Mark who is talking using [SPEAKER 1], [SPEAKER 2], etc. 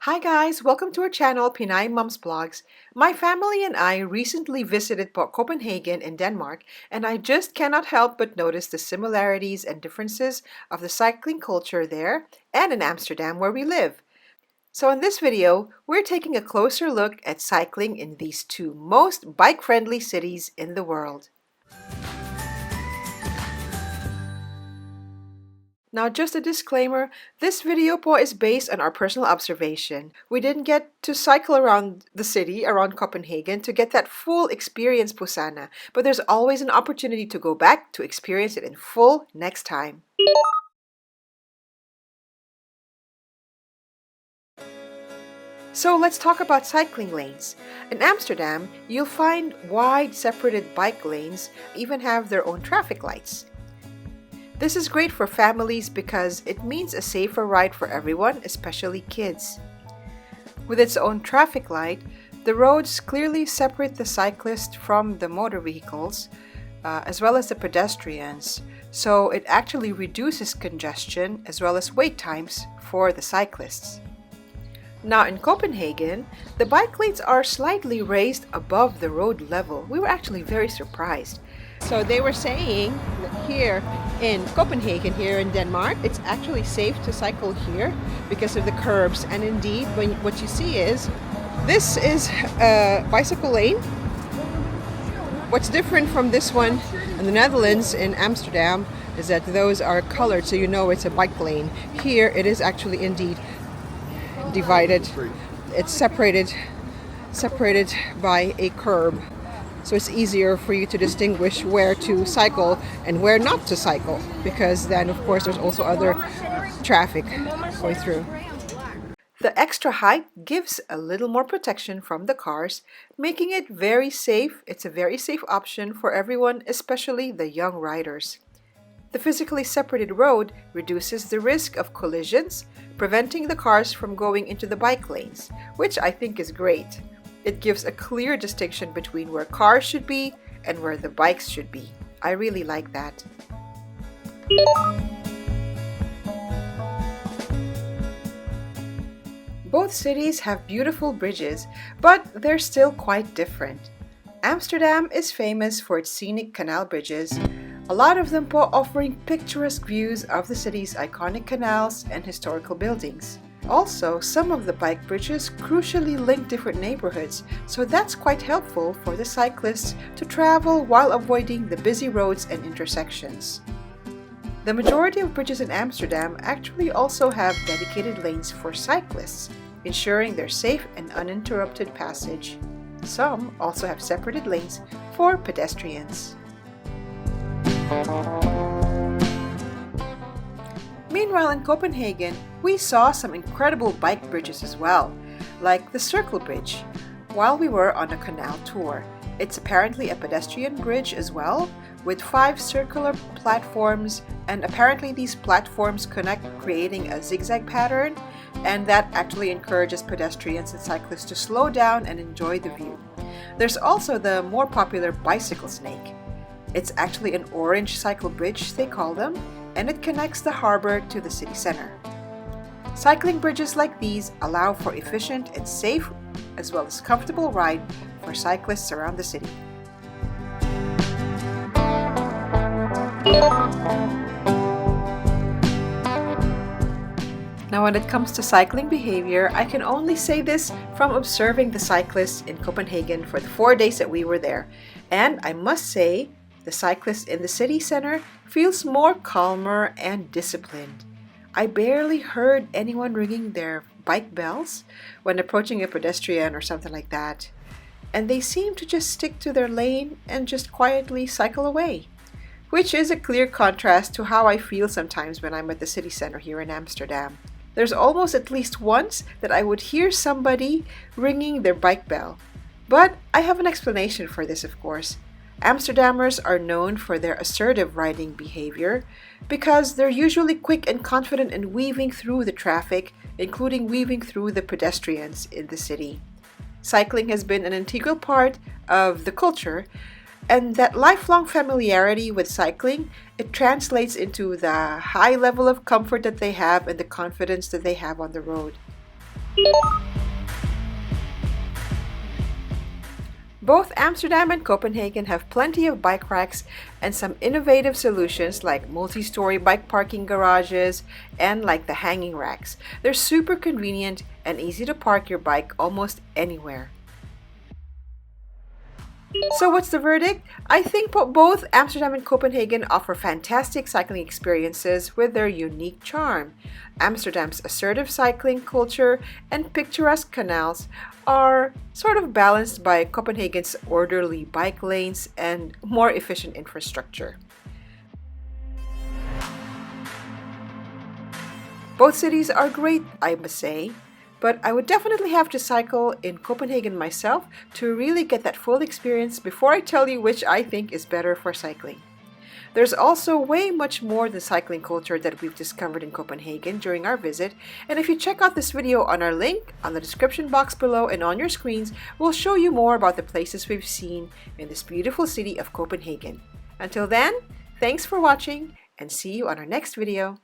[SPEAKER 1] Hi guys, welcome to our channel Pinay Mom's Blogs. My family and I recently visited Copenhagen in Denmark, and I just cannot help but notice the similarities and differences of the cycling culture there and in Amsterdam where we live. So in this video, we're taking a closer look at cycling in these two most bike-friendly cities in the world. Now, just a disclaimer, this video is based on our personal observation. We didn't get to cycle around the city, around Copenhagen, to get that full experience po sana, but there's always an opportunity to go back to experience it in full next time. So let's talk about cycling lanes. In Amsterdam, you'll find wide separated bike lanes, even have their own traffic lights. This is great for families because it means a safer ride for everyone, especially kids. With its own traffic light, the roads clearly separate the cyclist from the motor vehicles, as well as the pedestrians, so it actually reduces congestion as well as wait times for the cyclists. Now in Copenhagen, the bike lanes are slightly raised above the road level. We were actually very surprised. So they were saying that here in Copenhagen, here in Denmark, it's actually safe to cycle here because of the curbs. And indeed, what you see is, this is a bicycle lane. What's different from this one in the Netherlands, in Amsterdam, is that those are colored so you know it's a bike lane. Here it is actually indeed divided. It's separated by a curb. So it's easier for you to distinguish where to cycle and where not to cycle, because then of course there's also other traffic going through. The extra height gives a little more protection from the cars, making it very safe. It's a very safe option for everyone, especially the young riders. The physically separated road reduces the risk of collisions, preventing the cars from going into the bike lanes, which I think is great. It gives a clear distinction between where cars should be and where the bikes should be. I really like that. Both cities have beautiful bridges, but they're still quite different. Amsterdam is famous for its scenic canal bridges, a lot of them offering picturesque views of the city's iconic canals and historical buildings. Also, some of the bike bridges crucially link different neighborhoods, so that's quite helpful for the cyclists to travel while avoiding the busy roads and intersections. The majority of bridges in Amsterdam actually also have dedicated lanes for cyclists, ensuring their safe and uninterrupted passage. Some also have separated lanes for pedestrians. Meanwhile, in Copenhagen, we saw some incredible bike bridges as well, like the Circle Bridge, while we were on a canal tour. It's apparently a pedestrian bridge as well, with 5 circular platforms, and apparently these platforms connect, creating a zigzag pattern, and that actually encourages pedestrians and cyclists to slow down and enjoy the view. There's also the more popular bicycle snake. It's actually an orange cycle bridge, they call them, and it connects the harbor to the city center. Cycling bridges like these allow for efficient and safe, as well as comfortable ride for cyclists around the city. Now, when it comes to cycling behavior, I can only say this from observing the cyclists in Copenhagen for the 4 days that we were there. And I must say, the cyclist in the city center feels more calmer and disciplined. I barely heard anyone ringing their bike bells when approaching a pedestrian or something like that. And they seem to just stick to their lane and just quietly cycle away, which is a clear contrast to how I feel sometimes when I'm at the city center here in Amsterdam. There's almost at least once that I would hear somebody ringing their bike bell. But I have an explanation for this, of course. Amsterdammers are known for their assertive riding behavior because they're usually quick and confident in weaving through the traffic, including weaving through the pedestrians in the city. Cycling has been an integral part of the culture, and that lifelong familiarity with cycling, it translates into the high level of comfort that they have and the confidence that they have on the road. Both Amsterdam and Copenhagen have plenty of bike racks and some innovative solutions like multi-story bike parking garages and like the hanging racks. They're super convenient and easy to park your bike almost anywhere. So what's the verdict? I think both Amsterdam and Copenhagen offer fantastic cycling experiences with their unique charm. Amsterdam's assertive cycling culture and picturesque canals are sort of balanced by Copenhagen's orderly bike lanes and more efficient infrastructure. Both cities are great, I must say, but I would definitely have to cycle in Copenhagen myself to really get that full experience before I tell you which I think is better for cycling. There's also way much more than cycling culture that we've discovered in Copenhagen during our visit, and if you check out this video on our link on the description box below and on your screens, we'll show you more about the places we've seen in this beautiful city of Copenhagen. Until then, thanks for watching and see you on our next video.